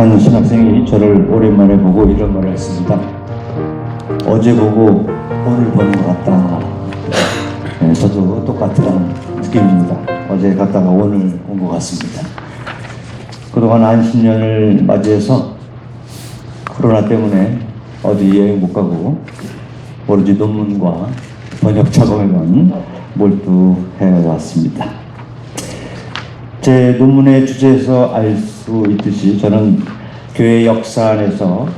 한 신학생이 저를 오랜만에 보고 이런 말을 했습니다. 어제 보고 오늘 보는 것 같다. 네, 저도 똑같은 느낌입니다. 어제 갔다가 오늘 온 것 같습니다. 그동안 안신년을 맞이해서 코로나 때문에 어디 여행 못 가고 오로지 논문과 번역 작업에만 몰두해 왔습니다. 제 논문의 주제에서 알 수 있듯이 저는 교회 역사 안에서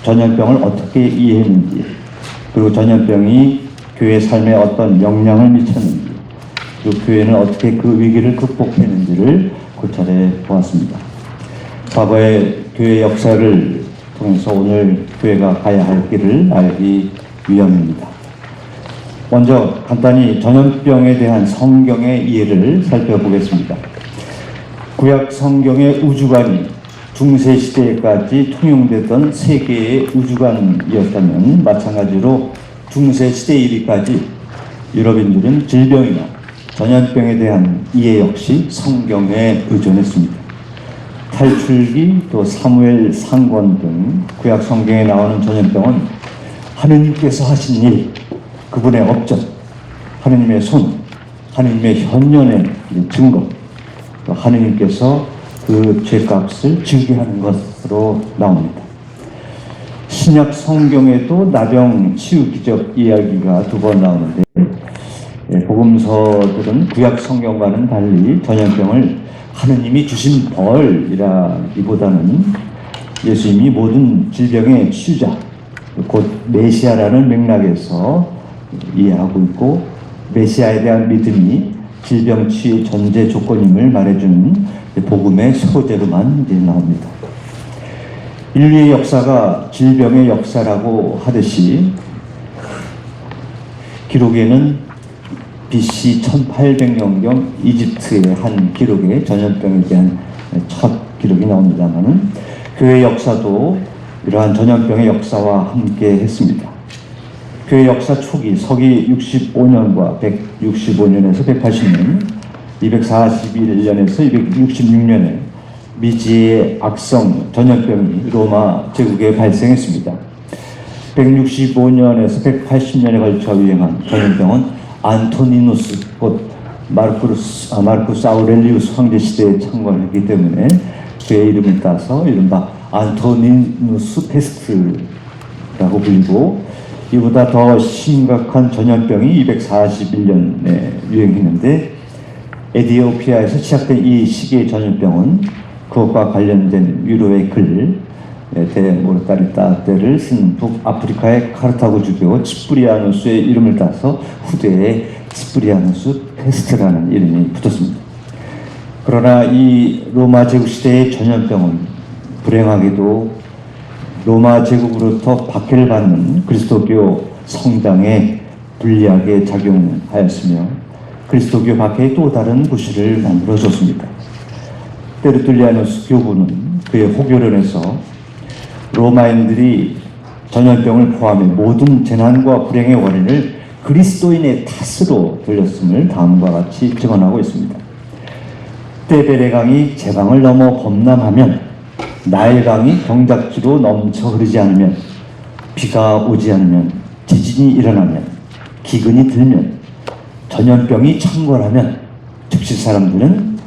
전염병을 어떻게 이해했는지, 그리고 전염병이 교회 삶에 어떤 영향을 미쳤는지, 그리고 교회는 어떻게 그 위기를 극복했는지를 고찰해 보았습니다. 과거의 교회 역사를 통해서 오늘 교회가 가야 할 길을 알기 위함입니다. 먼저 간단히 전염병에 대한 성경의 이해를 살펴보겠습니다. 구약 성경의 우주관이 중세시대까지 통용되던 세계의 우주관이었다면, 마찬가지로 중세시대 이르기까지 유럽인들은 질병이나 전염병에 대한 이해 역시 성경에 의존했습니다. 탈출기, 또 사무엘 상권 등 구약 성경에 나오는 전염병은 하느님께서 하신 일, 그분의 업적, 하느님의 손, 하느님의 현년의 증거, 또 하느님께서 그 죄값을 지게 하는 것으로 나옵니다. 신약 성경에도 나병 치유 기적 이야기가 2번 나오는데, 복음서들은 구약 성경과는 달리 전염병을 하느님이 주신 벌이라기보다는 예수님이 모든 질병의 치유자, 곧 메시아라는 맥락에서 이해하고 있고, 메시아에 대한 믿음이 질병 치유의 전제 조건임을 말해주는 복음의 소재로만 이제 나옵니다. 인류의 역사가 질병의 역사라고 하듯이, 기록에는 BC 1800년경 이집트의 한 기록에 전염병에 대한 첫 기록이 나옵니다만, 교회 역사도 이러한 전염병의 역사와 함께 했습니다. 교회 역사 초기 서기 65년과 165년에서 180년, 241년에서 266년에 미지의 악성 전염병이 로마 제국에 발생했습니다. 165년에서 180년에 걸쳐 유행한 전염병은 안토니누스, 곧 마르쿠스 아우렐리우스 황제 시대에 창궐했기 때문에 그의 이름을 따서 이른바 안토니누스 페스트라고 불리고, 이보다 더 심각한 전염병이 241년에 유행했는데, 에티오피아에서 시작된 이 시기의 전염병은 그것과 관련된 위로의 글, 데모르타리타 때를 쓴 북아프리카의 카르타고 주교 치프리아누스의 이름을 따서 후대에 치프리아누스 페스트라는 이름이 붙었습니다. 그러나 이 로마 제국 시대의 전염병은 불행하게도 로마 제국으로부터 박해를 받는 그리스도교 성당에 불리하게 작용하였으며, 그리스도교 박해의 또 다른 구실을 만들어줬습니다. 테르툴리아누스 교부는 그의 호교론에서 로마인들이 전염병을 포함해 모든 재난과 불행의 원인을 그리스도인의 탓으로 돌렸음을 다음과 같이 증언하고 있습니다. 때베레강이 제방을 넘어 범람하면, 나일강이 경작지로 넘쳐 흐르지 않으면, 비가 오지 않으면, 지진이 일어나면, 기근이 들면, 전염병이 창궐하면 즉시 사람들은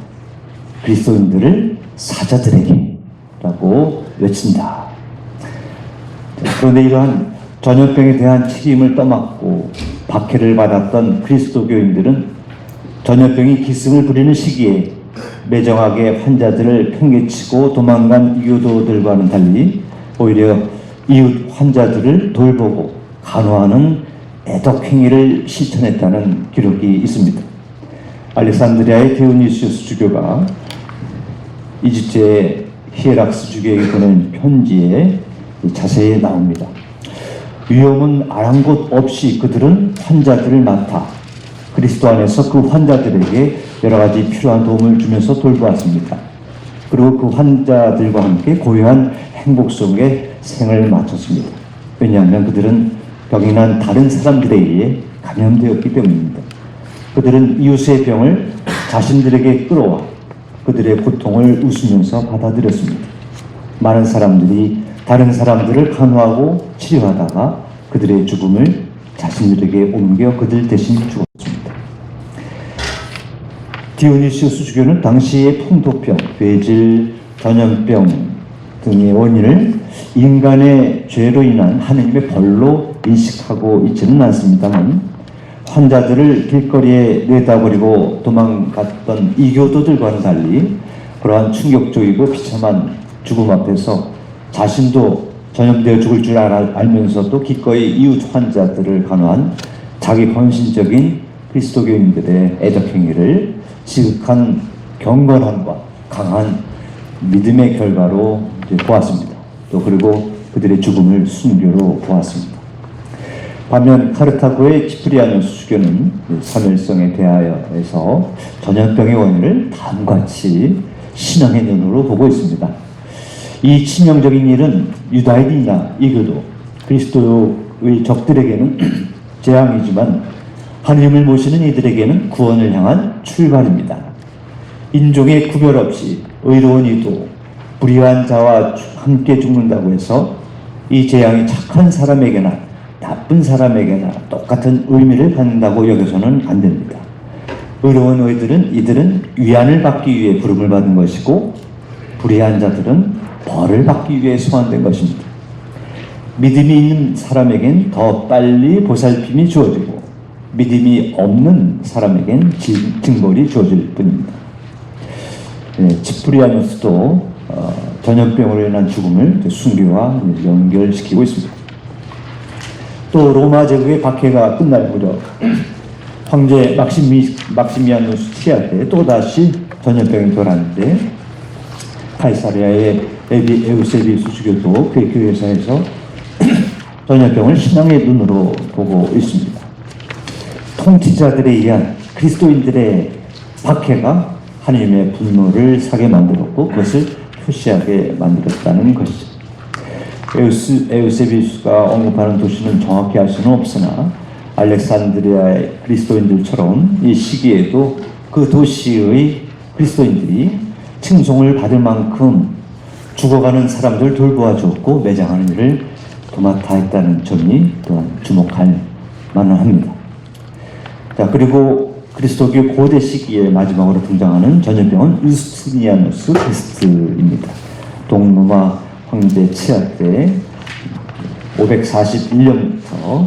그리스도인들을 사자들에게 라고 외친다. 그런데 이러한 전염병에 대한 책임을 떠맡고 박해를 받았던 그리스도교인들은 전염병이 기승을 부리는 시기에 매정하게 환자들을 팽개치고 도망간 이교도들과는 달리 오히려 이웃 환자들을 돌보고 간호하는 애덕행위를 실천했다는 기록이 있습니다. 알렉산드리아의 디오니시우스 주교가 이집트의 히에락스 주교에게 보낸 편지에 자세히 나옵니다. 위험은 아랑곳 없이 그들은 환자들을 맡아 그리스도 안에서 그 환자들에게 여러 가지 필요한 도움을 주면서 돌보았습니다. 그리고 그 환자들과 함께 고요한 행복 속에 생을 마쳤습니다. 왜냐하면 그들은 병이 난 다른 사람들에 의해 감염되었기 때문입니다. 그들은 이웃의 병을 자신들에게 끌어와 그들의 고통을 웃으면서 받아들였습니다. 많은 사람들이 다른 사람들을 간호하고 치료하다가 그들의 죽음을 자신들에게 옮겨 그들 대신 죽었습니다. 디오니시우스 주교는 당시의 풍토병, 뇌질, 전염병 등의 원인을 인간의 죄로 인한 하느님의 벌로 인식하고 있지는 않습니다만, 환자들을 길거리에 내다버리고 도망갔던 이교도들과는 달리 그러한 충격적이고 비참한 죽음 앞에서 자신도 전염되어 죽을 줄 알면서도 기꺼이 이웃 환자들을 간호한 자기 헌신적인 그리스도교인들의 애덕행위를 지극한 경건함과 강한 믿음의 결과로 보았습니다. 또 그리고 그들의 죽음을 순교로 보았습니다. 반면 카르타고의 키프리아누스 주교는 사멸성에 대하여에서 전염병의 원인을 다음과 같이 신앙의 눈으로 보고 있습니다. 이 치명적인 일은 유다인이나 이교도, 그리스도의 적들에게는 재앙이지만 하느님을 모시는 이들에게는 구원을 향한 출발입니다. 인종의 구별 없이 의로운 이도 불의한 자와 함께 죽는다고 해서 이 재앙이 착한 사람에게나 나쁜 사람에게나 똑같은 의미를 갖는다고 여겨서는 안 됩니다. 의로운 이들은 위안을 받기 위해 부름을 받은 것이고, 불의한 자들은 벌을 받기 위해 소환된 것입니다. 믿음이 있는 사람에겐 더 빨리 보살핌이 주어지고, 믿음이 없는 사람에겐 징벌이 주어질 뿐입니다. 치프리아누스도 전염병으로 인한 죽음을 순교와 연결시키고 있습니다. 또 로마 제국의 박해가 끝날 무렵 황제 막시미아누스 치아 때 또다시 전염병이 돌았는데, 카이사리아의 에우세비우스 주교도 그의 교회사에서 전염병을 신앙의 눈으로 보고 있습니다. 통치자들에 의한 그리스도인들의 박해가 하나님의 분노를 사게 만들었고 그것을 표시하게 만들었다는 것이죠. 에우세비우스가 언급하는 도시는 정확히 알 수는 없으나 알렉산드리아의 그리스도인들처럼 이 시기에도 그 도시의 그리스도인들이 칭송을 받을 만큼 죽어가는 사람들 돌보아 주었고 매장하는 일을 도맡아 했다는 점이 또한 주목할 만합니다. 자, 그리고 그리스도교 고대 시기에 마지막으로 등장하는 전염병은 유스티니아누스 페스트입니다. 동로마 황제 치아 때 541년부터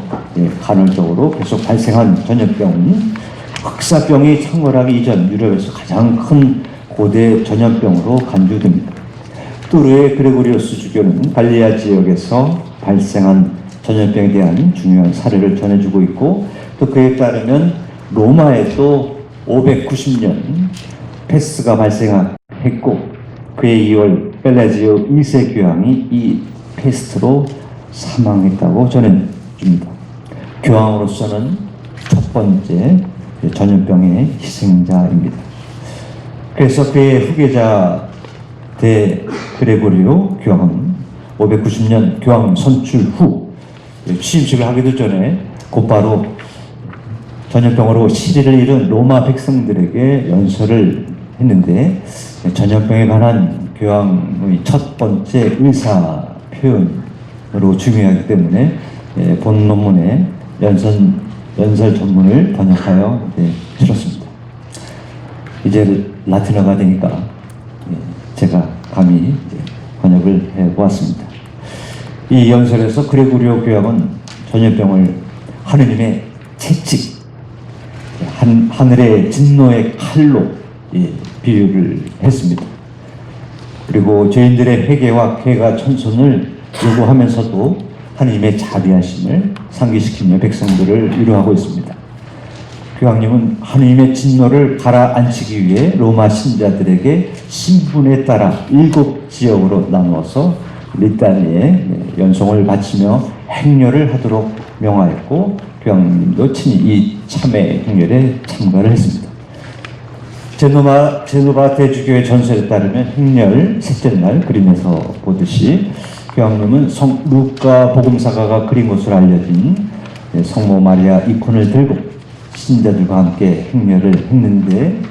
간헐적으로 계속 발생한 전염병은 흑사병이 창궐하기 이전 유럽에서 가장 큰 고대 전염병으로 간주됩니다. 뚜르의 그레고리오스 주교는 갈리아 지역에서 발생한 전염병에 대한 중요한 사례를 전해주고 있고, 또 그에 따르면 로마에도 590년 패스가 발생했고 그해 2월 펠라지오 2세 교황이 이 패스트로 사망했다고 전해줍니다. 교황으로서는 첫 번째 전염병의 희생자입니다. 그래서 그의 후계자 대 그레고리오 교황은 590년 교황 선출 후 취임식을 하기도 전에 곧바로 전염병으로 시리를 잃은 로마 백성들에게 연설을 했는데, 전염병에 관한 교황의 첫 번째 의사 표현으로 중요하기 때문에 본 논문에 연설 전문을 번역하여 실었습니다. 이제 라틴어가 되니까 제가 감히 번역을 해보았습니다. 이 연설에서 그레고리오 교황은 전염병을 하느님의 채찍, 하늘의 진노의 칼로 비유를 했습니다. 그리고 죄인들의 회개와 쾌가 천선을 요구하면서도 하나님의 자비하심을 상기시키며 백성들을 위로하고 있습니다. 교황님은 하나님의 진노를 가라앉히기 위해 로마 신자들에게 신분에 따라 7지역으로 나누어서 리타니에 연송을 바치며 행렬을 하도록 명하였고, 교황님도 친히 이 참회 행렬에 참가를 했습니다. 제노바 대주교의 전설에 따르면 행렬 셋째 날 그림에서 보듯이 교황님은 루카 복음사가가 그린 것으로 알려진 성모 마리아 이콘을 들고 신자들과 함께 행렬을 했는데,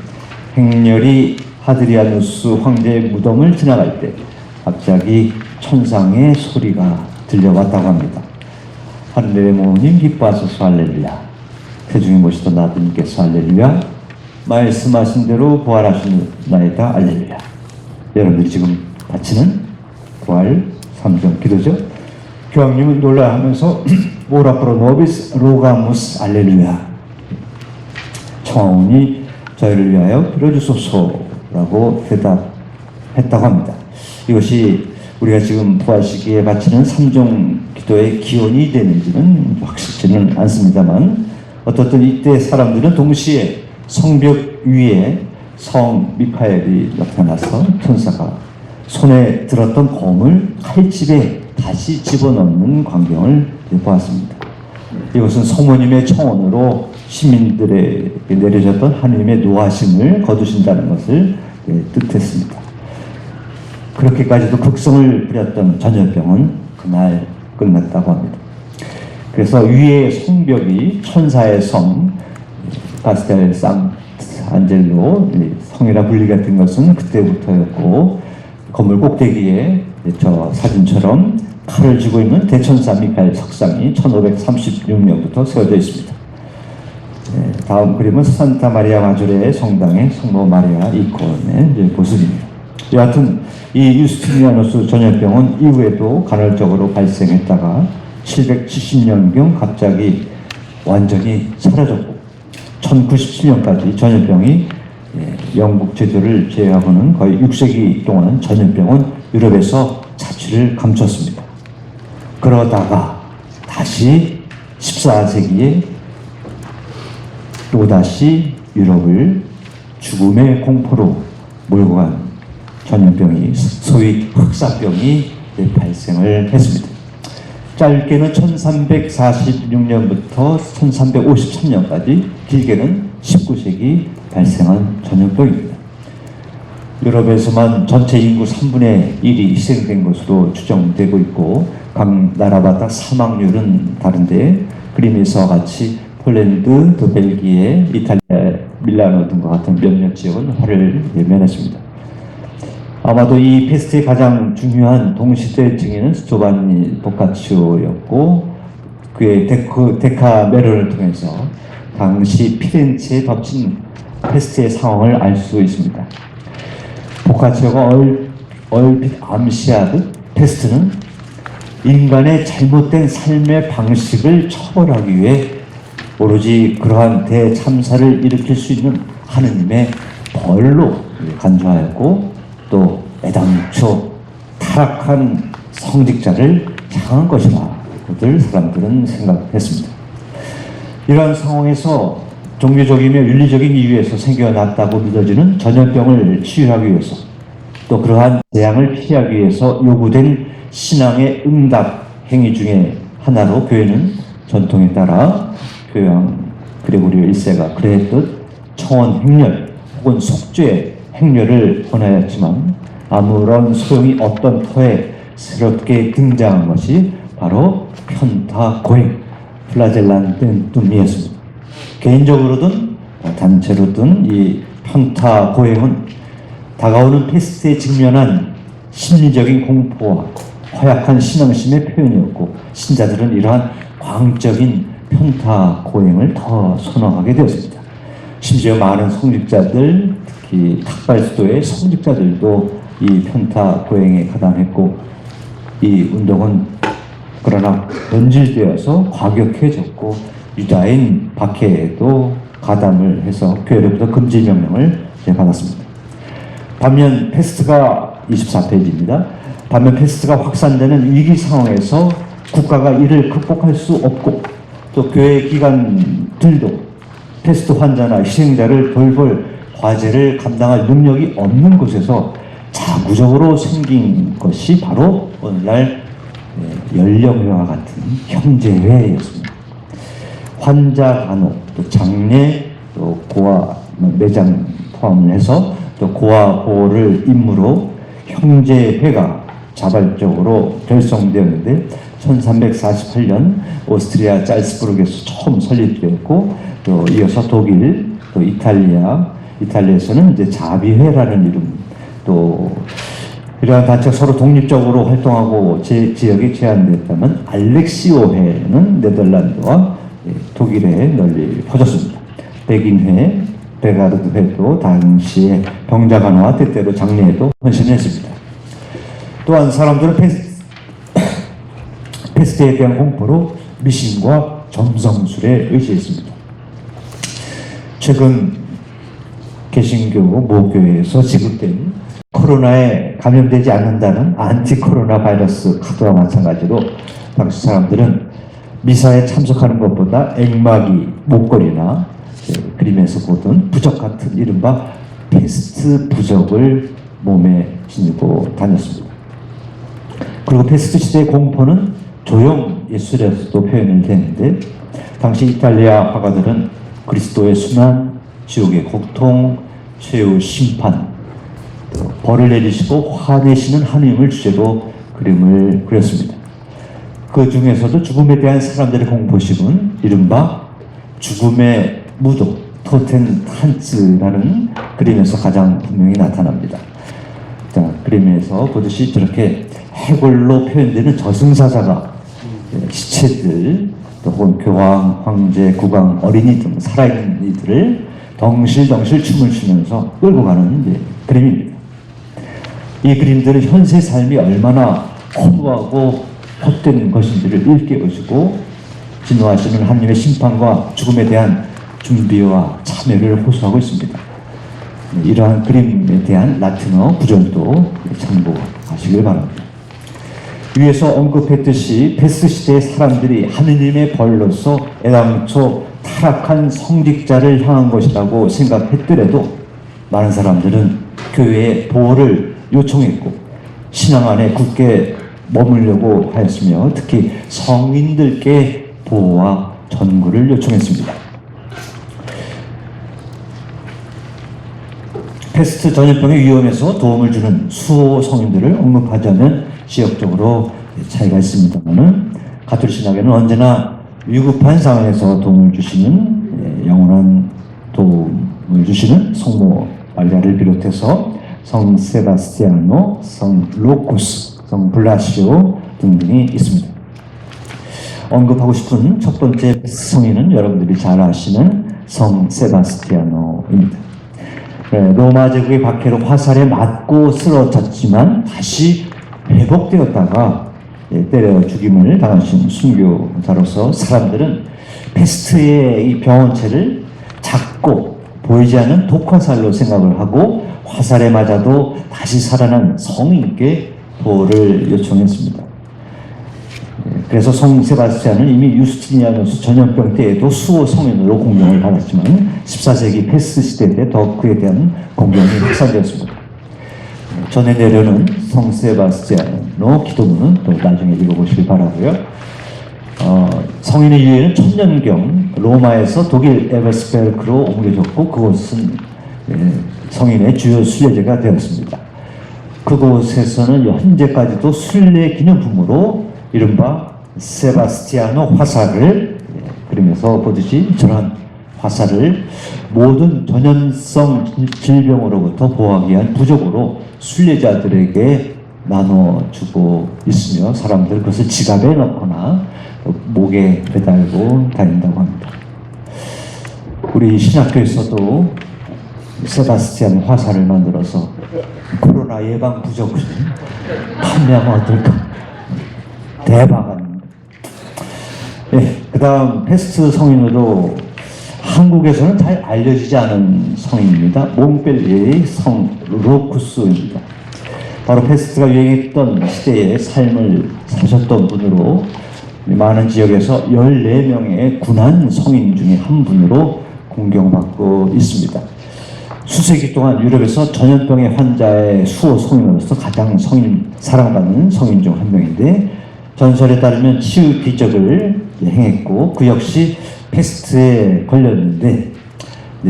행렬이 하드리아누스 황제의 무덤을 지나갈 때 갑자기 천상의 소리가 들려왔다고 합니다. 하늘의 모님 기뻐하소서 할렐루야. 태중에 모시던 아버님께서 할렐루야. 말씀하신 대로 부활하시나이다 할렐루야. 여러분들이 지금 바치는 부활 3종 기도죠. 교황님은 놀라하면서 오라 프로 노비스 로가무스 할렐루야. 청하오니 저희를 위하여 빌어주소서라고 대답했다고 합니다. 이것이 우리가 지금 부활 시기에 바치는 3종 기도의 기원이 되는지는 확실치는 않습니다만, 어떻든 이때 사람들은 동시에 성벽 위에 성 미카엘이 나타나서 천사가 손에 들었던 검을 칼집에 다시 집어넣는 광경을 보았습니다. 이것은 성모님의 청원으로 시민들에게 내려졌던 하느님의 노하심을 거두신다는 것을 뜻했습니다. 그렇게까지도 극성을 부렸던 전염병은 그날 끝났다고 합니다. 그래서 위의 성벽이 천사의 성 카스텔 산안젤로 성이라 불리게 된 것은 그때부터였고, 건물 꼭대기에 저 사진처럼 칼을 쥐고 있는 대천사 미카엘 석상이 1536년부터 세워져 있습니다. 다음 그림은 산타 마리아 마조레의 성당의 성모 마리아 이콘의 모습입니다. 여하튼 이 유스티니아누스 전염병은 이후에도 간헐적으로 발생했다가 770년경 갑자기 완전히 사라졌고, 1097년까지 전염병이 영국 제도를 제외하고는 거의 6세기 동안 전염병은 유럽에서 자취를 감췄습니다. 그러다가 다시 14세기에 또다시 유럽을 죽음의 공포로 몰고 간 전염병이, 소위 흑사병이 발생을 했습니다. 짧게는 1346년부터 1353년까지, 길게는 19세기 발생한 전염병입니다. 유럽에서만 전체 인구 3분의 1이 희생된 것으로 추정되고 있고, 각 나라마다 사망률은 다른데, 그림에서 같이 폴란드, 또 벨기에, 이탈리아, 밀라노 등과 같은 몇몇 지역은 화를 면했습니다. 아마도 이 페스트의 가장 중요한 동시대 증인은 조반니 보카치오였고, 그의 데카메론을 통해서 당시 피렌체에 덮친 페스트의 상황을 알 수 있습니다. 보카치오가 얼핏 암시하듯 페스트는 인간의 잘못된 삶의 방식을 처벌하기 위해 오로지 그러한 대참사를 일으킬 수 있는 하느님의 벌로 간주하였고, 또 애당초 타락한 성직자를 향한 것이라고들 사람들은 생각했습니다. 이러한 상황에서 종교적이며 윤리적인 이유에서 생겨났다고 믿어지는 전염병을 치유하기 위해서, 또 그러한 재앙을 피하기 위해서 요구된 신앙의 응답 행위 중에 하나로 교회는 전통에 따라 교황 그레고리오 1세가 그랬듯 청원 행렬 혹은 속죄 행렬을 권하였지만, 아무런 소용이 없던 터에 새롭게 등장한 것이 바로 편타 고행, 플라젤란툼이었습니다. 개인적으로든 단체로든 이 편타 고행은 다가오는 페스트에 직면한 심리적인 공포와 허약한 신앙심의 표현이었고, 신자들은 이러한 광적인 편타 고행을 더 선호하게 되었습니다. 심지어 많은 성직자들, 특히 탁발 수도의 성직자들도 이 편타 고행에 가담했고, 이 운동은 그러나 변질되어서 과격해졌고, 유다인 박해에도 가담을 해서 교회로부터 금지 명령을 받았습니다. 반면 페스트가 24페이지입니다. 반면 페스트가 확산되는 위기 상황에서 국가가 이를 극복할 수 없고, 또 교회 기관들도 페스트 환자나 희생자를 돌볼 과제를 감당할 능력이 없는 곳에서 자구적으로 생긴 것이 바로 오늘날 연령회와 같은 형제회였습니다. 환자 간호, 또 장례, 또 고아 매장 포함을 해서 또 고아 보호를 임무로 형제회가 자발적으로 결성되었는데, 1348년 오스트리아 잘츠부르크에서 처음 설립되었고, 또 이어서 독일, 또 이탈리아에서는 이제 자비회라는 이름, 또 이러한 단체가 서로 독립적으로 활동하고 제 지역에 제한됐다면 알렉시오회는 네덜란드와 독일에 널리 퍼졌습니다. 백인회, 베가르드회도 당시에 병자간호와 때때로 장례에도 헌신했습니다. 또한 사람들은 패스트에 대한 공포로 미신과 점성술에 의지했습니다. 최근 개신교 모교회에서 지급된 코로나에 감염되지 않는다는 안티코로나 바이러스 카드와 마찬가지로 당시 사람들은 미사에 참석하는 것보다 액마기, 목걸이나 그림에서 보던 부적 같은 이른바 패스트 부적을 몸에 지니고 다녔습니다. 그리고 패스트 시대의 공포는 조형 예술에서도 표현이 되는데 당시 이탈리아 화가들은 그리스도의 순환, 지옥의 고통, 최후 심판, 벌을 내리시고 화내시는 하느님을 주제로 그림을 그렸습니다. 그 중에서도 죽음에 대한 사람들의 공포심은 이른바 죽음의 무도, 토텐 탄츠라는 그림에서 가장 분명히 나타납니다. 자, 그림에서 보듯이 저렇게 해골로 표현되는 저승사자가 시체들, 또 혹은 교황, 황제, 국왕, 어린이 등 살아있는 이들을 덩실덩실 춤을 추면서 끌고 가는 그림입니다. 이 그림들은 현세 삶이 얼마나 허무하고 헛된 것인지를 일깨워주고 진노하시는 하나님의 심판과 죽음에 대한 준비와 참여를 호소하고 있습니다. 이러한 그림에 대한 라틴어 구절도 참고하시길 바랍니다. 위에서 언급했듯이 패스 시대의 사람들이 하느님의 벌로서 애당초 타락한 성직자를 향한 것이라고 생각했더라도 많은 사람들은 교회에 보호를 요청했고 신앙 안에 굳게 머물려고 하였으며 특히 성인들께 보호와 전구를 요청했습니다. 패스트 전염병의 위험에서 도움을 주는 수호 성인들을 언급하자면 지역적으로 차이가 있습니다만 가톨릭 신학에는 언제나 위급한 상황에서 도움을 주시는 영원한 도움을 주시는 성모 마리아를 비롯해서 성 세바스티아노, 성 로쿠스, 성 블라시오 등등이 있습니다. 언급하고 싶은 첫 번째 성인은 여러분들이 잘 아시는 성 세바스티아노입니다. 로마 제국의 박해로 화살에 맞고 쓰러졌지만 다시 회복되었다가 때려 죽임을 당하신 순교자로서 사람들은 패스트의 이 병원체를 작고 보이지 않는 독화살로 생각을 하고 화살에 맞아도 다시 살아난 성인께 보호를 요청했습니다. 그래서 성 세바스찬은 이미 유스티니아누스 전염병 때에도 수호 성인으로 공경을 받았지만 14세기 패스 시대 때 더 그에 대한 공경이 확산되었습니다. 전에 내려는 성 세바스찬의 기도문은 또 나중에 읽어보시길 바라고요. 성인의 유해는 천년경 로마에서 독일 에베스베르크로 옮겨졌고 그곳은 성인의 주요 순례지가 되었습니다. 그곳에서는 현재까지도 순례 기념품으로 이른바 세바스티아노 화살을 그림에서 보듯이 저런 화살을 모든 전염성 질병으로부터 보호하기 위한 부적으로 순례자들에게 나눠주고 있으며 사람들 그것을 지갑에 넣거나 목에 매달고 다닌다고 합니다. 우리 신학교에서도 세바스티안 화살을 만들어서 코로나 예방 부적을 판매하면 어떨까? 대박입니다. 네, 그 다음 패스트 성인으로 한국에서는 잘 알려지지 않은 성인입니다. 몽펠리에의 성 로쿠스입니다. 바로 패스트가 유행했던 시대의 삶을 사셨던 분으로 많은 지역에서 14명의 군한 성인 중에 한 분으로 공경받고 있습니다. 수세기 동안 유럽에서 전염병의 환자의 수호 성인으로서 가장 사랑받는 성인 중 한 명인데 전설에 따르면 치유 기적을 행했고 그 역시 패스트에 걸렸는데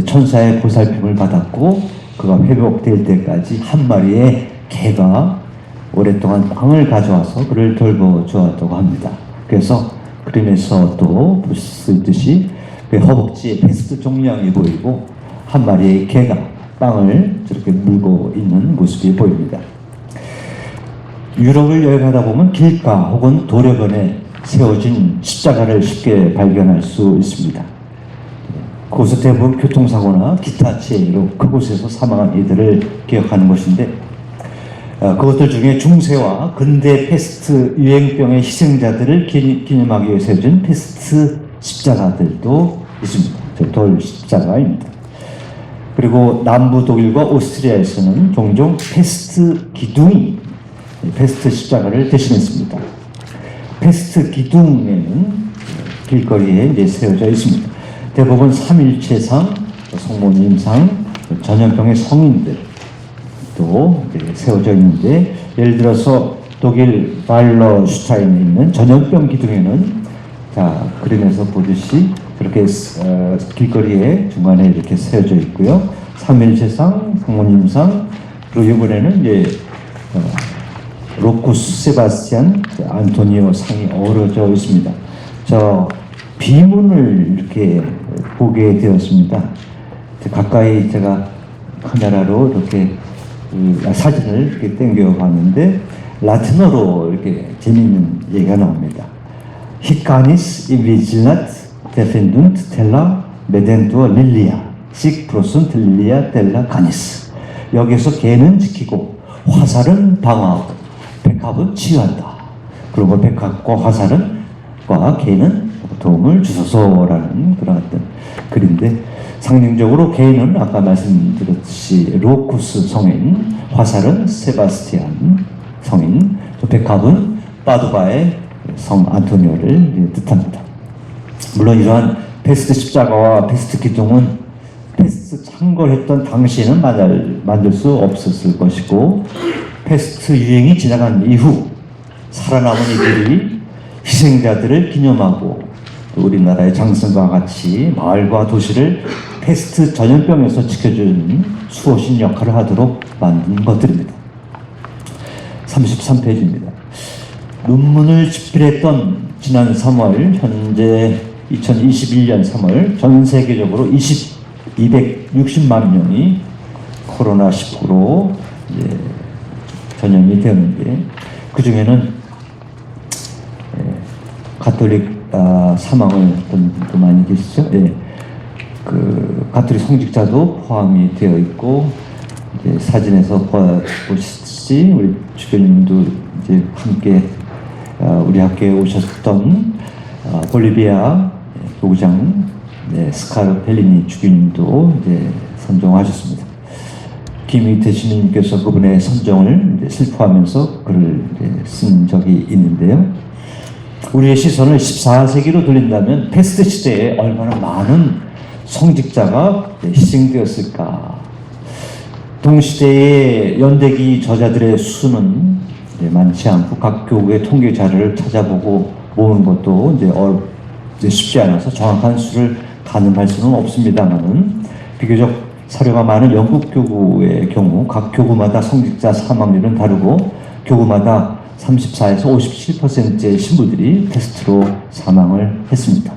천사의 보살핌을 받았고 그가 회복될 때까지 한 마리의 개가 오랫동안 빵을 가져와서 그를 돌보주었다고 합니다. 그래서 그림에서 또 볼 수 있듯이 그 허벅지에 패스트 종양이 보이고 한 마리의 개가 빵을 저렇게 물고 있는 모습이 보입니다. 유럽을 여행하다 보면 길가 혹은 도로변에 세워진 십자가를 쉽게 발견할 수 있습니다. 그곳은 대부분 교통사고나 기타 치해로 그곳에서 사망한 이들을 기억하는 것인데, 그것들 중에 중세와 근대 패스트 유행병의 희생자들을 기념하기 위해 세워진 패스트 십자가들도 있습니다. 돌 십자가입니다. 그리고 남부 독일과 오스트리아에서는 종종 패스트 기둥이 패스트 십자가를 대신했습니다. 패스트 기둥에는 길거리에 이제 세워져 있습니다. 대부분 삼일체상, 성모님상, 전염병의 성인들 또 세워져 있는데, 예를 들어서 독일 발러슈타인에 있는 전염병 기둥에는 자 그림에서 보듯이 그렇게 길거리에 중간에 이렇게 세워져 있고요. 삼일체상, 성모님상, 그리고 이번에는 이제 로쿠스 세바스찬 안토니오 상이 어우러져 있습니다. 저 비문을 이렇게 보게 되었습니다. 가까이 제가 카메라로 이렇게 사진을 이렇게 당겨 봤는데, 라틴어로 이렇게 재밌는 얘기가 나옵니다. Hiccanis invigilat defendunt terra medentur lilia, sic prosunt lilia della canis. 여기서 개는 지키고 화살은 방어하고 백합은 치유한다. 그리고 백합과 화살은 과 개는 도움을 주소서라는 그런 어떤 글인데, 상징적으로 개는 아까 말씀드렸듯이 로쿠스 성인, 화살은 세바스티안 성인, 또 백합은 파두바의 성 안토니오를 뜻합니다. 물론 이러한 패스트 십자가와 패스트 기둥은 패스트 창궐했던 당시에는 만들 수 없었을 것이고, 패스트 유행이 지나간 이후 살아남은 이들이 희생자들을 기념하고 또 우리나라의 장성과 같이 마을과 도시를 패스트 전염병에서 지켜주는 수호신 역할을 하도록 만든 것들입니다. 33페이지입니다. 논문을 집필했던 지난 3월, 현재 2021년 3월 전 세계적으로 260만 명이 코로나19로 전염이 되었는데, 그 중에는 가톨릭 사망을 했던 분도 많이 계시죠. 그 가톨릭 성직자도 포함이 되어 있고, 이제 사진에서 보시듯이 우리 주교님도 이제 함께 우리 학교에 오셨던 볼리비아 교구장 스카르펠리니 주교님도 이제 선정하셨습니다. 김희태 주님께서 그분의 선정을 이제 슬퍼하면서 글을 쓴 적이 있는데요. 우리의 시선을 14세기로 돌린다면 패스트 시대에 얼마나 많은 성직자가 희생되었을까. 동시대의 연대기 저자들의 수는 많지 않고 각 교구의 통계 자료를 찾아보고 모으는 것도 이제 쉽지 않아서 정확한 수를 가늠할 수는 없습니다만은, 비교적 사료가 많은 영국 교구의 경우 각 교구마다 성직자 사망률은 다르고, 교구마다 34에서 57%의 신부들이 패스트로 사망을 했습니다.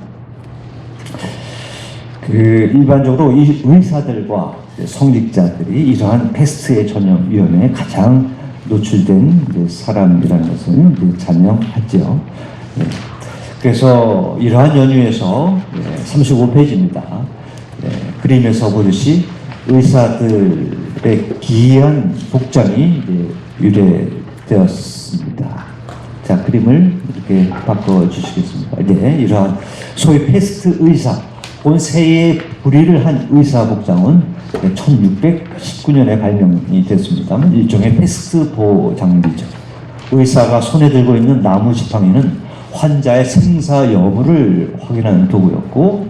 일반적으로 이 의사들과 성직자들이 이러한 패스트의 전염 위험에 가장 노출된 사람이라는 것은 자명하죠. 그래서 이러한 연유에서 35페이지입니다. 그림에서 보듯이 의사들의 기이한 복장이 유래되었습니다. 자, 그림을 이렇게 바꿔주시겠습니다. 이러한 소위 패스트 의사, 온 세계에 불의를 한 의사 복장은 1619년에 발명이 됐습니다만 일종의 패스트 보호 장비죠. 의사가 손에 들고 있는 나무 지팡이는 환자의 생사 여부를 확인하는 도구였고,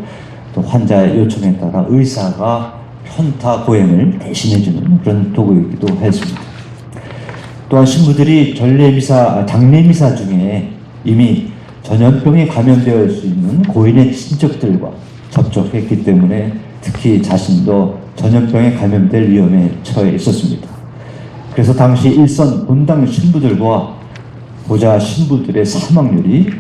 또 환자의 요청에 따라 의사가 현타 고행을 대신해주는 그런 도구이기도 했습니다. 또한 신부들이 장례미사 중에 이미 전염병에 감염되어 있을 수 있는 고인의 친척들과 접촉했기 때문에 특히 자신도 전염병에 감염될 위험에 처해 있었습니다. 그래서 당시 일선 본당 신부들과 보좌 신부들의 사망률이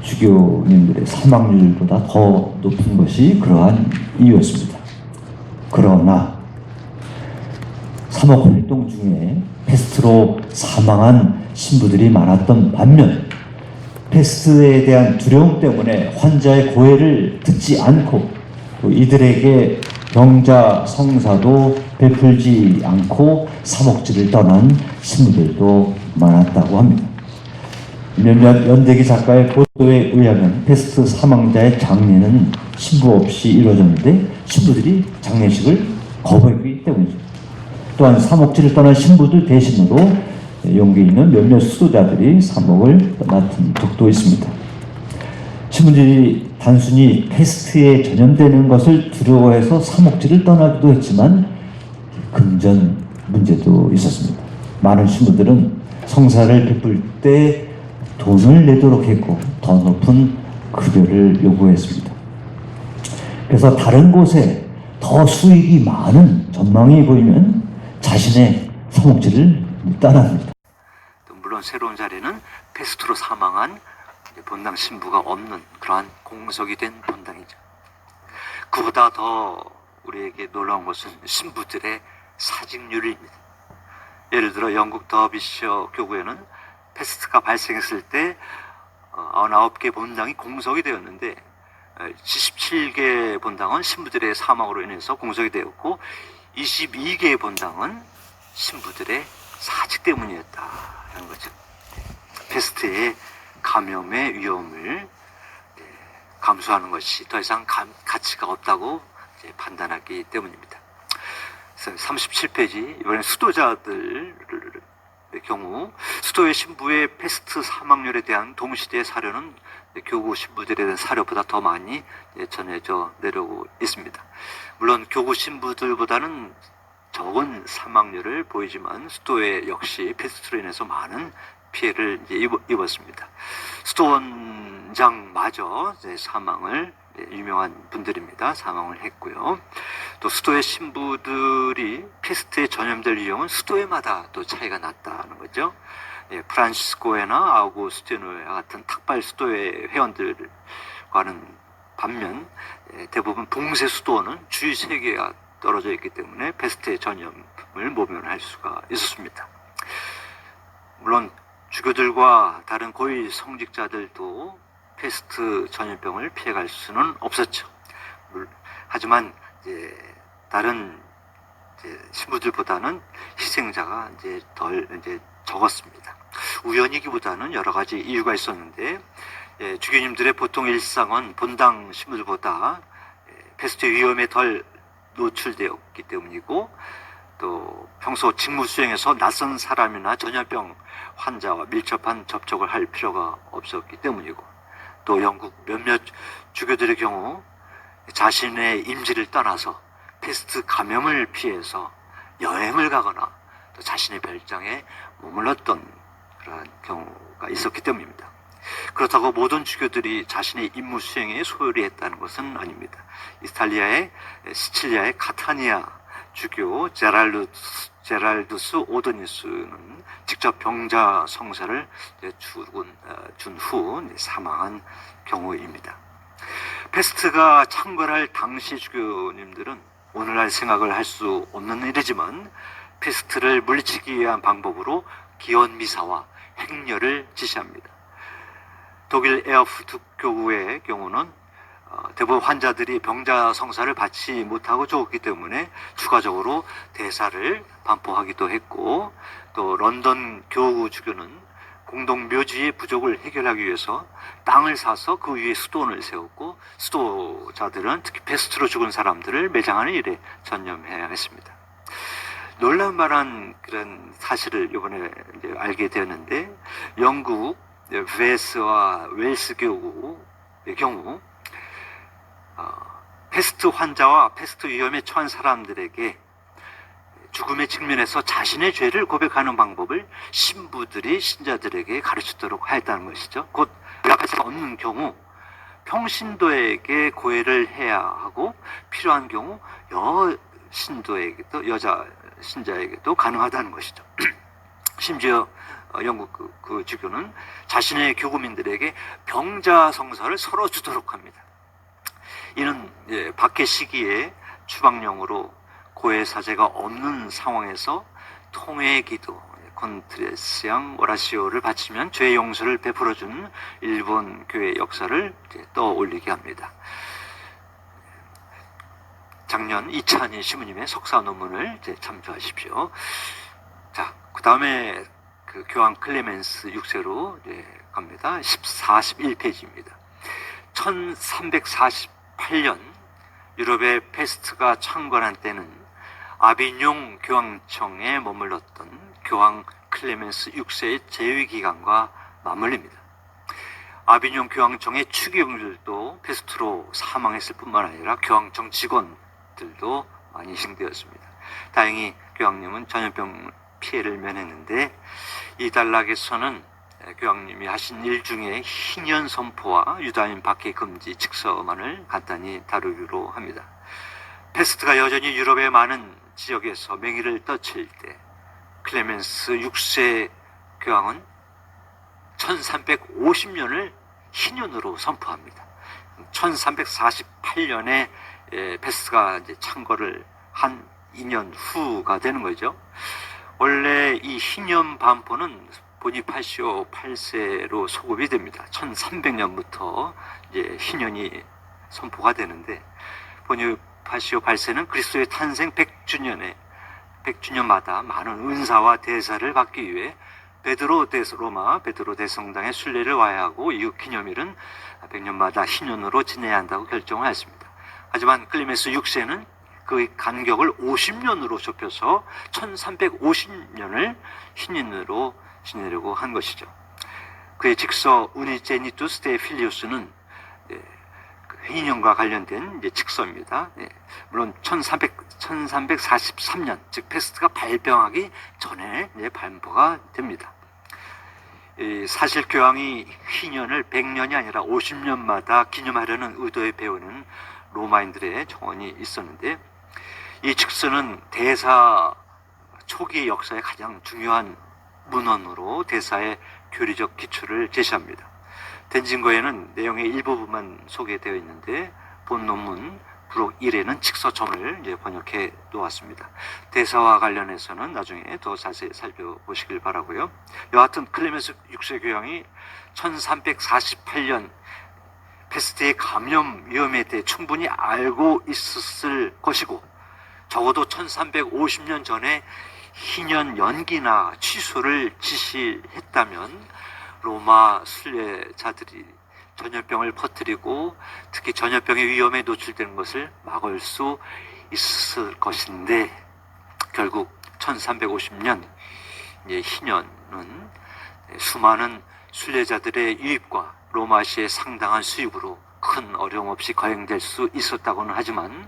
주교님들의 사망률보다 더 높은 것이 그러한 이유였습니다. 그러나 사목 활동 중에 패스트로 사망한 신부들이 많았던 반면 패스트에 대한 두려움 때문에 환자의 고해를 듣지 않고 또 이들에게 병자 성사도 베풀지 않고 사목지를 떠난 신부들도 많았다고 합니다. 몇몇 연대기 작가의 보도에 의하면 패스트 사망자의 장례는 신부 없이 이루어졌는데 신부들이 장례식을 거부했기 때문이죠. 또한 사목지를 떠난 신부들 대신으로 용기 있는 몇몇 수도자들이 사목을 맡은 적도 있습니다. 신부들이 단순히 패스트에 전염되는 것을 두려워해서 사목지를 떠나기도 했지만 금전 문제도 있었습니다. 많은 신부들은 성사를 베풀 때 돈을 내도록 했고 더 높은 급여를 요구했습니다. 그래서 다른 곳에 더 수익이 많은 전망이 보이면 자신의 사목지를 떠납니다. 물론 새로운 자리는 패스트로 사망한 본당 신부가 없는 그러한 공석이 된 본당이죠. 그보다 더 우리에게 놀라운 것은 신부들의 사직률입니다. 예를 들어 영국 더비셔 교구에는 패스트가 발생했을 때 99개 본당이 공석이 되었는데 77개 본당은 신부들의 사망으로 인해서 공석이 되었고 22개의 본당은 신부들의 사직 때문이었다는 거죠. 패스트의 감염의 위험을 감수하는 것이 더 이상 가치가 없다고 판단하기 때문입니다. 37페이지 이번엔 수도자들의 경우 수도의 신부의 패스트 사망률에 대한 동시대 사료는 교구 신부들에 대한 사료보다 더 많이 전해져 내려오고 있습니다. 물론 교구 신부들보다는 적은 사망률을 보이지만 수도에 역시 패스트로 인해서 많은 피해를 입었습니다. 수도원장마저 사망을 유명한 분들입니다. 사망을 했고요. 또 수도의 신부들이 패스트에 전염될 위험은 수도회마다 또 차이가 났다는 거죠. 프란시스코회나 아우구스티노회와 같은 탁발 수도회 회원들과는 반면 대부분 봉쇄 수도원은 주위 세계가 떨어져 있기 때문에 패스트의 전염을 모면할 수가 있었습니다. 물론 주교들과 다른 고위 성직자들도 패스트 전염병을 피해갈 수는 없었죠. 하지만 다른 신부들보다는 희생자가 덜 적었습니다. 우연이기보다는 여러 가지 이유가 있었는데 주교님들의 보통 일상은 본당 신부들보다 패스트 위험에 덜 노출되었기 때문이고 또 평소 직무 수행에서 낯선 사람이나 전염병 환자와 밀접한 접촉을 할 필요가 없었기 때문이고 또 영국 몇몇 주교들의 경우 자신의 임지를 떠나서 패스트 감염을 피해서 여행을 가거나 또 자신의 별장에 머물렀던 그런 경우가 있었기 때문입니다. 그렇다고 모든 주교들이 자신의 임무 수행에 소홀히 했다는 것은 아닙니다. 이탈리아의 시칠리아의 카타니아 주교 제랄두스 오도니스는 직접 병자 성사를 준 후 사망한 경우입니다. 패스트가 창궐할 당시 주교님들은 오늘날 생각을 할 수 없는 일이지만 패스트를 물리치기 위한 방법으로 기원미사와 행렬을 지시합니다. 독일 에어푸트 교구의 경우는 대부분 환자들이 병자 성사를 받지 못하고 죽었기 때문에 추가적으로 대사를 반포하기도 했고 또 런던 교구 주교는 공동 묘지의 부족을 해결하기 위해서 땅을 사서 그 위에 수도원을 세웠고 수도자들은 특히 패스트로 죽은 사람들을 매장하는 일에 전념해야 했습니다. 놀라운 만한 그런 사실을 이번에 알게 되었는데 영국 베스와 웨일스 교구의 경우 패스트 환자와 패스트 위험에 처한 사람들에게 죽음에 직면해서 자신의 죄를 고백하는 방법을 신부들이 신자들에게 가르치도록 하였다는 것이죠. 곧 의학할수가 없는 경우 평신도에게 고해를 해야 하고 필요한 경우 여신도에게도 여자 신자에게도 가능하다는 것이죠. 심지어 영국 그 주교는 자신의 교구민들에게 병자 성사를 서로 주도록 합니다. 이는 박해 시기에 추방령으로 고해 사제가 없는 상황에서 통회 기도, 콘트레시앙 오라시오를 바치면 죄 용서를 베풀어준 일본 교회 역사를 떠올리게 합니다. 작년 이찬희 신부님의 석사 논문을 참조하십시오. 자, 그 다음에 그 교황 클레멘스 6세로 갑니다. 41페이지입니다. 1348년 유럽의 페스트가 창궐한 때는 아비뇽 교황청에 머물렀던 교황 클레멘스 6세의 재위 기간과 맞물립니다. 아비뇽 교황청의 추기경들도 페스트로 사망했을 뿐만 아니라 교황청 직원들도 많이 희생되었습니다. 다행히 교황님은 전염병 피해를 면했는데 이 단락에서는 교황님이 하신 일 중에 희년 선포와 유다인 박해 금지 직서만을 간단히 다루기로 합니다. 페스트가 여전히 유럽의 많은 지역에서 맹위를 떠칠 때 클레멘스 6세 교황은 1350년을 희년으로 선포합니다. 1348년에 페스트가 이제 창궐을 한 2년 후가 되는 거죠. 원래 이 희년 반포는 보니파시오 8세로 소급이 됩니다. 1300년부터 이제 희년이 선포가 되는데 보니파시오 8세는 그리스도의 탄생 100주년마다 많은 은사와 대사를 받기 위해 로마 베드로 대성당의 순례를 와야 하고 이후 기념일은 100년마다 희년으로 지내야 한다고 결정하였습니다. 하지만 클레멘스 6세는 그 간격을 50년으로 좁혀서 1350년을 희년으로 지내려고 한 것이죠. 그의 직서 우니제니투스 데 필리우스는 희년과 관련된 직서입니다. 물론 1343년, 즉 페스트가 발병하기 전에 반포가 됩니다. 사실 교황이 희년을 100년이 아니라 50년마다 기념하려는 의도에 배우는 로마인들의 정언이 있었는데 이 직서는 대사 초기 역사의 가장 중요한 문헌으로 대사의 교리적 기초를 제시합니다. 댄징거에는 내용의 일부분만 소개되어 있는데 본 논문 부록 1에는 직서점을 번역해 놓았습니다. 대사와 관련해서는 나중에 더 자세히 살펴보시길 바라고요. 여하튼 클레멘스 6세 교황이 1348년 페스트의 감염 위험에 대해 충분히 알고 있었을 것이고 적어도 1350년 전에 희년 연기나 취소를 지시했다면 로마 순례자들이 전염병을 퍼뜨리고 특히 전염병의 위험에 노출되는 것을 막을 수 있을 것인데 결국 1350년 희년은 수많은 순례자들의 유입과 로마시의 상당한 수입으로 큰 어려움 없이 거행될 수 있었다고는 하지만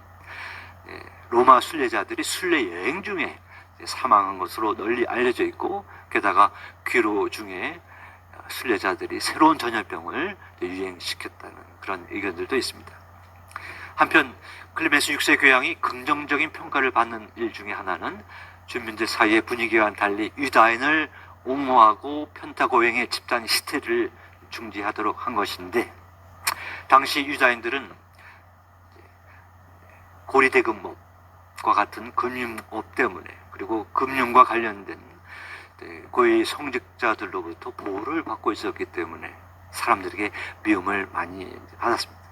로마 순례자들이 순례 여행 중에 사망한 것으로 널리 알려져 있고 게다가 귀로 중에 순례자들이 새로운 전염병을 유행시켰다는 그런 의견들도 있습니다. 한편 클레멘스 6세 교황이 긍정적인 평가를 받는 일 중에 하나는 주민들 사이의 분위기와는 달리 유다인을 옹호하고 편타고행의 집단 히스테리를 중지하도록 한 것인데 당시 유다인들은 고리대금업과 같은 금융업 때문에 그리고 금융과 관련된 고위 성직자들로부터 보호를 받고 있었기 때문에 사람들에게 미움을 많이 받았습니다.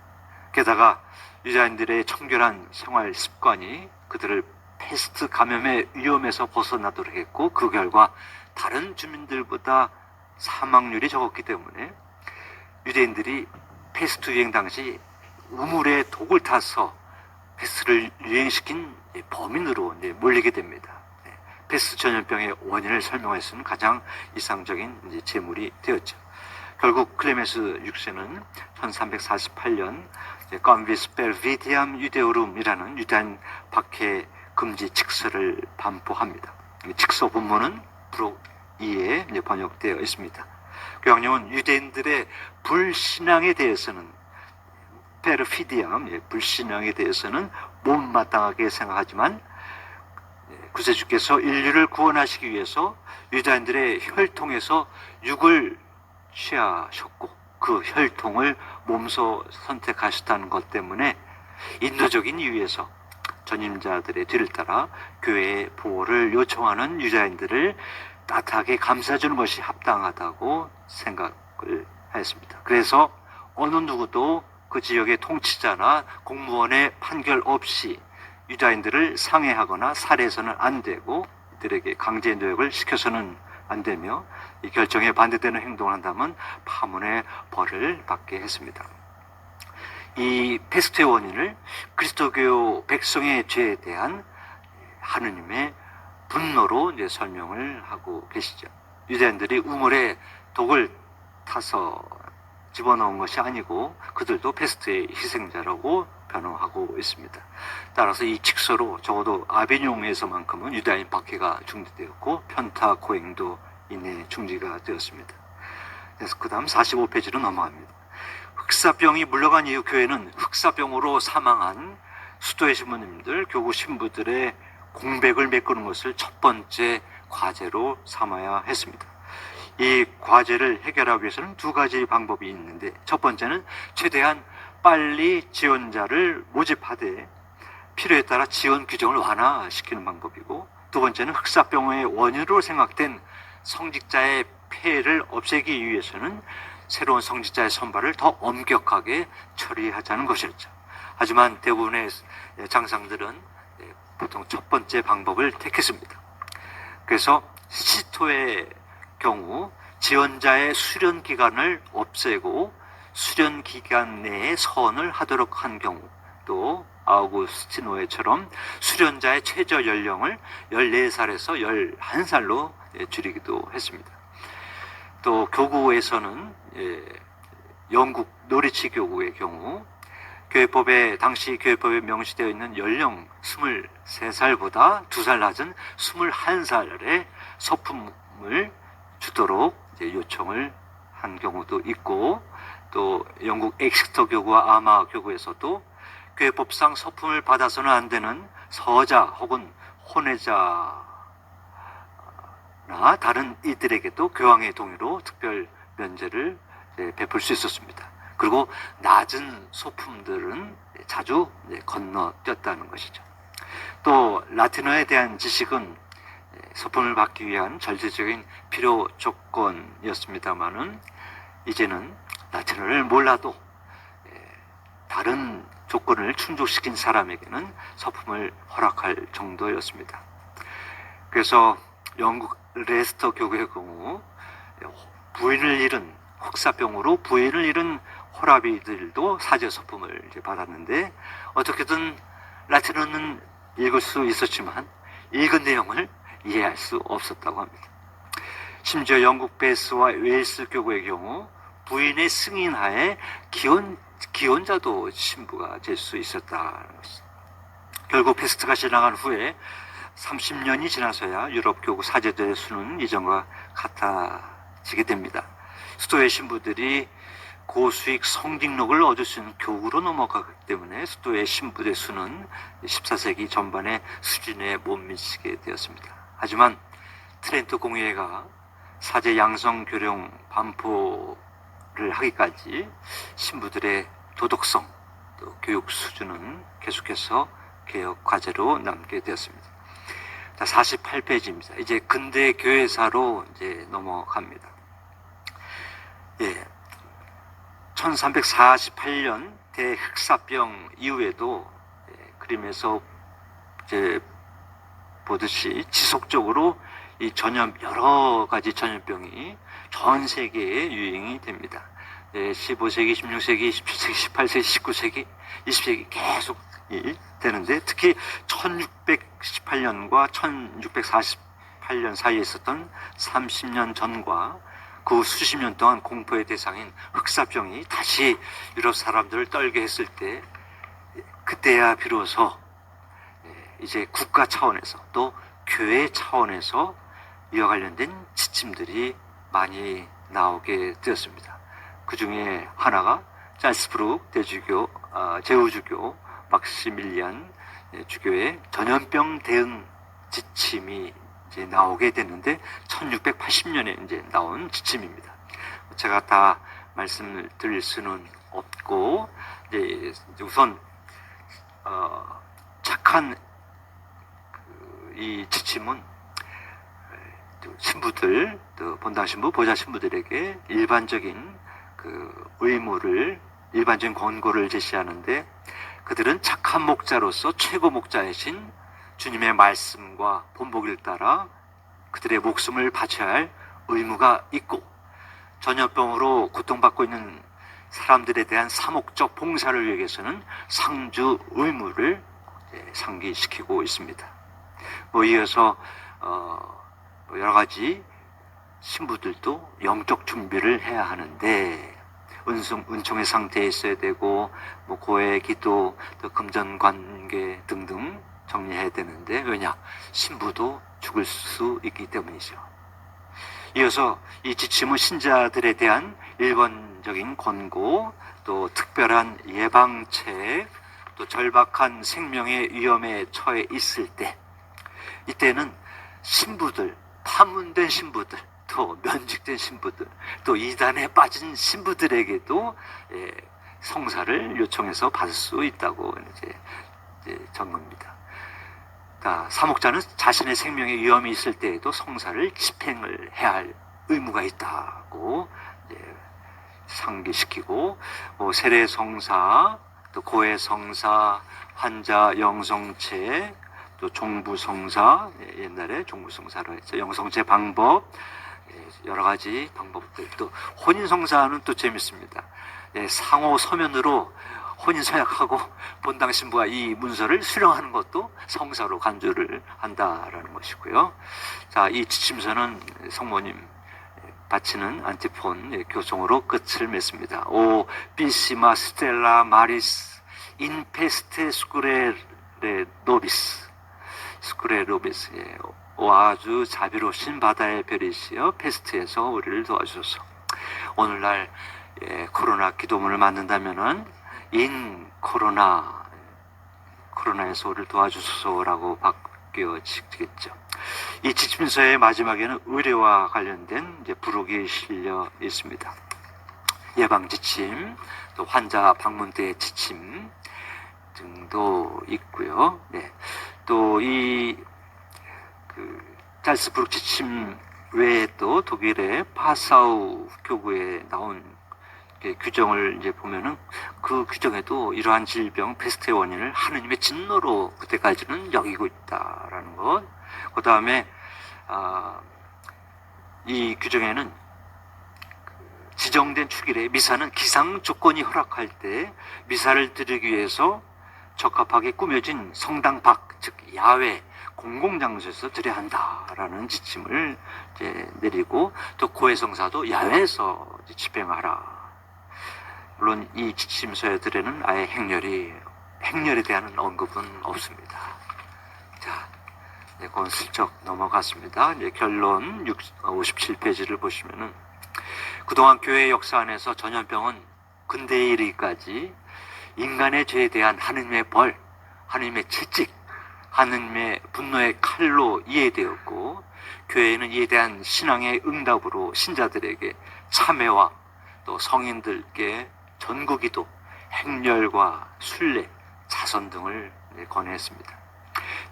게다가 유다인들의 청결한 생활 습관이 그들을 페스트 감염의 위험에서 벗어나도록 했고 그 결과 다른 주민들보다 사망률이 적었기 때문에 유대인들이 페스트 유행 당시 우물에 독을 타서 페스트를 유행시킨 범인으로 몰리게 됩니다. 페스트 전염병의 원인을 설명할 수 있는 가장 이상적인 제물이 되었죠. 결국 클레멘스 6세는 1348년 건비스 벨비디암 유데오rum이라는 유대인 박해 금지 직서를 반포합니다. 직서 본문은 부록 2에 번역되어 있습니다. 교황님은 유대인들의 불신앙에 대해서는 페르피디암, 불신앙에 대해서는 못마땅하게 생각하지만 구세주께서 인류를 구원하시기 위해서 유다인들의 혈통에서 육을 취하셨고 그 혈통을 몸소 선택하셨다는 것 때문에 인도적인 이유에서 전임자들의 뒤를 따라 교회의 보호를 요청하는 유다인들을 따뜻하게 감싸주는 것이 합당하다고 생각을 했습니다. 그래서 어느 누구도 그 지역의 통치자나 공무원의 판결 없이 유다인들을 상해하거나 살해해서는 안 되고 이들에게 강제 노역을 시켜서는 안 되며 이 결정에 반대되는 행동을 한다면 파문의 벌을 받게 했습니다. 이 페스트의 원인을 그리스도교 백성의 죄에 대한 하느님의 분노로 이제 설명을 하고 계시죠. 유대인들이 우물에 독을 타서 집어넣은 것이 아니고 그들도 페스트의 희생자라고 변호하고 있습니다. 따라서 이 직서로 적어도 아비뇽에서만큼은 유다인 박해가 중지되었고 편타고행도 이내 중지가 되었습니다. 그래서 그 다음 45페이지로 넘어갑니다. 흑사병이 물러간 이후 교회는 흑사병으로 사망한 수도의 신부님들, 교구 신부들의 공백을 메꾸는 것을 첫 번째 과제로 삼아야 했습니다. 이 과제를 해결하기 위해서는 두 가지 방법이 있는데, 첫 번째는 최대한 빨리 지원자를 모집하되 필요에 따라 지원 규정을 완화시키는 방법이고, 두 번째는 흑사병의 원인으로 생각된 성직자의 폐해를 없애기 위해서는 새로운 성직자의 선발을 더 엄격하게 처리하자는 것이었죠. 하지만 대부분의 장상들은 보통 첫 번째 방법을 택했습니다. 그래서 시토의 경우 지원자의 수련 기간을 없애고 수련 기간 내에 서원을 하도록 한 경우, 또 아우구스티노에처럼 수련자의 최저 연령을 14살에서 11살로 줄이기도 했습니다. 또 교구에서는 영국 노리치 교구의 경우 교회법에 당시 교회법에 명시되어 있는 연령 23살보다 2살 낮은 21살의 서품을 주도록 요청을 한 경우도 있고, 또 영국 엑스터 교구와 아마 교구에서도 교회법상 서품을 받아서는 안 되는 서자 혹은 혼외자나 다른 이들에게도 교황의 동의로 특별 면제를 베풀 수 있었습니다. 그리고 낮은 소품들은 자주 건너뛰었다는 것이죠. 또 라틴어에 대한 지식은 소품을 받기 위한 절대적인 필요 조건이었습니다마는 이제는 라틴어를 몰라도 다른 조건을 충족시킨 사람에게는 서품을 허락할 정도였습니다. 그래서 영국 레스터 교구의 경우 부인을 잃은 흑사병으로 부인을 잃은 호라비들도 사제 서품을 받았는데, 어떻게든 라틴어는 읽을 수 있었지만 읽은 내용을 이해할 수 없었다고 합니다. 심지어 영국 베스와 웨일스 교구의 경우 부인의 승인하에 기혼자도 신부가 될 수 있었다는 것입니다. 결국 페스트가 지나간 후에 30년이 지나서야 유럽 교구 사제들의 수는 이전과 같아지게 됩니다. 수도의 신부들이 고수익 성직록을 얻을 수 있는 교구로 넘어가기 때문에 수도의 신부의 수는 14세기 전반의 수준에 못 미치게 되었습니다. 하지만 트렌토 공의회가 사제 양성 교령 반포를 하기까지 신부들의 도덕성, 또 교육 수준은 계속해서 개혁 과제로 남게 되었습니다. 자, 48페이지입니다. 이제 근대 교회사로 이제 넘어갑니다. 1348년 대흑사병 이후에도 그림에서 이제 보듯이 지속적으로 이 여러 가지 전염병이 전 세계에 유행이 됩니다. 15세기, 16세기, 17세기, 18세기, 19세기, 20세기 계속 되는데, 특히 1618년과 1648년 사이에 있었던 30년 전과 그 수십 년 동안 공포의 대상인 흑사병이 다시 유럽 사람들을 떨게 했을 때, 그때야 비로소 이제 국가 차원에서 또 교회 차원에서 이와 관련된 지침들이 많이 나오게 되었습니다. 그 중에 하나가 짤스부르크 대주교, 제후주교 막시밀리안 주교의 전염병 대응 지침이 이제 나오게 됐는데, 1680년에 이제 나온 지침입니다. 제가 다 말씀을 드릴 수는 없고, 이제 우선 착한 이 지침은 또 신부들, 또 본당 신부, 보좌 신부들에게 일반적인 일반적인 권고를 제시하는데, 그들은 착한 목자로서 최고 목자이신 주님의 말씀과 본보기를 따라 그들의 목숨을 바쳐야 할 의무가 있고, 전염병으로 고통받고 있는 사람들에 대한 사목적 봉사를 위해서는 상주 의무를 상기시키고 있습니다. 이어서 여러 가지 신부들도 영적 준비를 해야 하는데, 은총의 상태에 있어야 되고, 고해 기도, 또 금전 관계 등등 정리해야 되는데, 왜냐? 신부도 죽을 수 있기 때문이죠. 이어서 이 지침은 신자들에 대한 일반적인 권고, 또 특별한 예방책, 또 절박한 생명의 위험에 처해 있을 때, 이때는 신부들, 파문된 신부들, 또 면직된 신부들, 또 이단에 빠진 신부들에게도 성사를 요청해서 받을 수 있다고 이제 적습니다. 사목자는 자신의 생명에 위험이 있을 때에도 성사를 집행을 해야 할 의무가 있다고 상기시키고, 세례성사, 또 고해성사, 환자 영성체, 또 종부성사, 옛날에 종부성사로 했죠. 영성체 방법, 여러 가지 방법들. 또 혼인성사는 또 재밌습니다. 상호 서면으로 혼인 서약하고 본당 신부가 이 문서를 수령하는 것도 성사로 간주를 한다라는 것이고요. 자, 이 지침서는 성모님 바치는 안티폰 교송으로 끝을 맺습니다. 오 비시마 스텔라 마리스 인페스테 스쿠레 노비스 스쿠레 노비스. 오 아주 자비로우신 바다의 별이시여, 페스트에서 우리를 도와주소서. 오늘날 코로나 기도문을 만든다면은 인 코로나에서 우리를 도와주소서라고 바뀌어지겠죠. 이 지침서의 마지막에는 의례와 관련된 부록이 실려 있습니다. 예방 지침, 또 환자 방문 때 지침 등도 있고요. 또 이 짤스부룩 지침 외에 또 독일의 파사우 교구에 나온 규정을 보면은, 그 규정에도 이러한 질병 페스트의 원인을 하느님의 진노로 그때까지는 여기고 있다라는 것. 그 다음에 이 규정에는 지정된 축일에 미사는 기상 조건이 허락할 때 미사를 드리기 위해서 적합하게 꾸며진 성당 밖, 즉 야외 공공장소에서 드려야 한다라는 지침을 내리고, 또 고해성사도 야외에서 집행하라. 물론 이 지침서들에는 아예 행렬에 대한 언급은 없습니다. 자, 그건 슬쩍 넘어갔습니다. 결론 57페이지를 보시면은, 그동안 교회 역사 안에서 전염병은 근대에 이르기까지 인간의 죄에 대한 하느님의 벌, 하느님의 채찍, 하느님의 분노의 칼로 이해되었고, 교회는 이에 대한 신앙의 응답으로 신자들에게 참회와 또 성인들께 전구기도, 행렬과 순례, 자선 등을 권했습니다.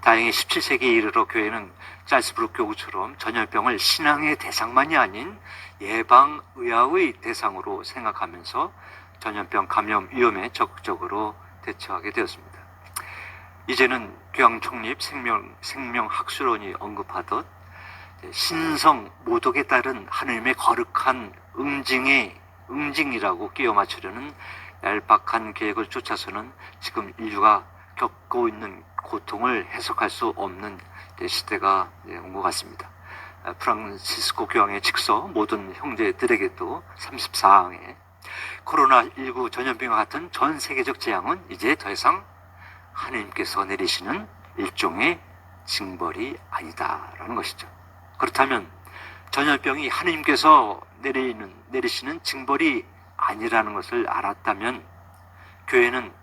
다행히 17세기에 이르러 교회는 짤스부룩 교구처럼 전염병을 신앙의 대상만이 아닌 예방의학의 대상으로 생각하면서 전염병 감염 위험에 적극적으로 대처하게 되었습니다. 이제는 교황 총립 생명학술원이 언급하듯 신성 모독에 따른 하느님의 거룩한 응징이라고 끼워 맞추려는 얄팍한 계획을 쫓아서는 지금 인류가 겪고 있는 고통을 해석할 수 없는 시대가 온 것 같습니다. 프란시스코 교황의 직서 모든 형제들에게도 34항에 코로나19 전염병과 같은 전 세계적 재앙은 이제 더 이상 하느님께서 내리시는 일종의 징벌이 아니다라는 것이죠. 그렇다면 전염병이 하느님께서 내리시는 징벌이 아니라는 것을 알았다면, 교회는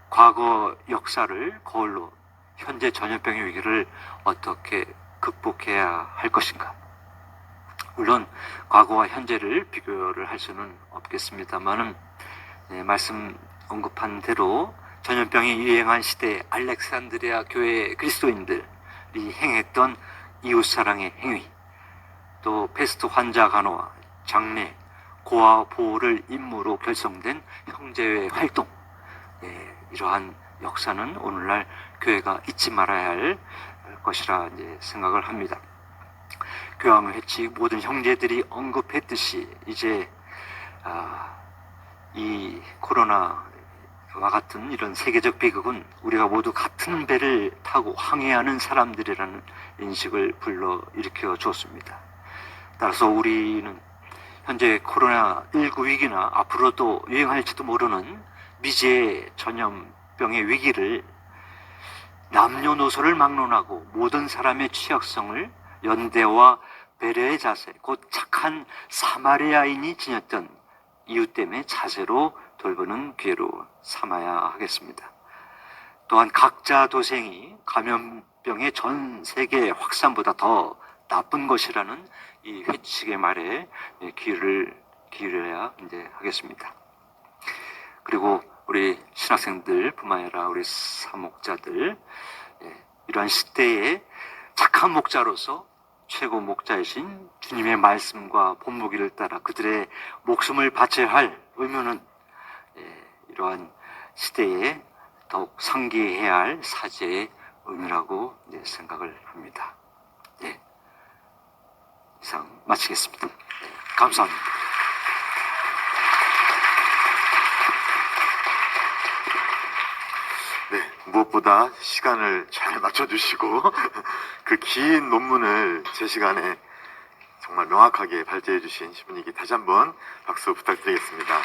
과거 역사를 거울로 현재 전염병의 위기를 어떻게 극복해야 할 것인가? 물론 과거와 현재를 비교를 할 수는 없겠습니다만은, 말씀 언급한 대로 전염병이 유행한 시대 알렉산드리아 교회 그리스도인들이 행했던 이웃사랑의 행위, 또 패스트 환자 간호와 장례, 고아 보호를 임무로 결성된 형제회 활동, 이러한 역사는 오늘날 교회가 잊지 말아야 할 것이라 이제 생각을 합니다. 교황 회칙 모든 형제들이 언급했듯이 이제 이 코로나와 같은 이런 세계적 비극은 우리가 모두 같은 배를 타고 항해하는 사람들이라는 인식을 불러일으켜 줬습니다. 따라서 우리는 현재 코로나19 위기나 앞으로도 유행할지도 모르는 미지의 전염병의 위기를 남녀노소를 막론하고 모든 사람의 취약성을 연대와 배려의 자세, 곧 착한 사마리아인이 지녔던 이웃됨의 자세로 돌보는 기회로 삼아야 하겠습니다. 또한 각자 도생이 감염병의 전 세계 확산보다 더 나쁜 것이라는 이 회칙의 말에 귀를 기울여야 이제 하겠습니다. 그리고 우리 신학생들 뿐만 아니라 우리 사목자들, 이러한 시대에 착한 목자로서 최고 목자이신 주님의 말씀과 본보기를 따라 그들의 목숨을 바쳐야 할 의무는 이러한 시대에 더욱 상기해야 할 사제의 의무라고 생각을 합니다. 이상 마치겠습니다. 감사합니다. 네, 무엇보다 시간을 잘 맞춰주시고 그 긴 논문을 제 시간에 정말 명확하게 발제해 주신 신부님께 다시 한번 박수 부탁드리겠습니다.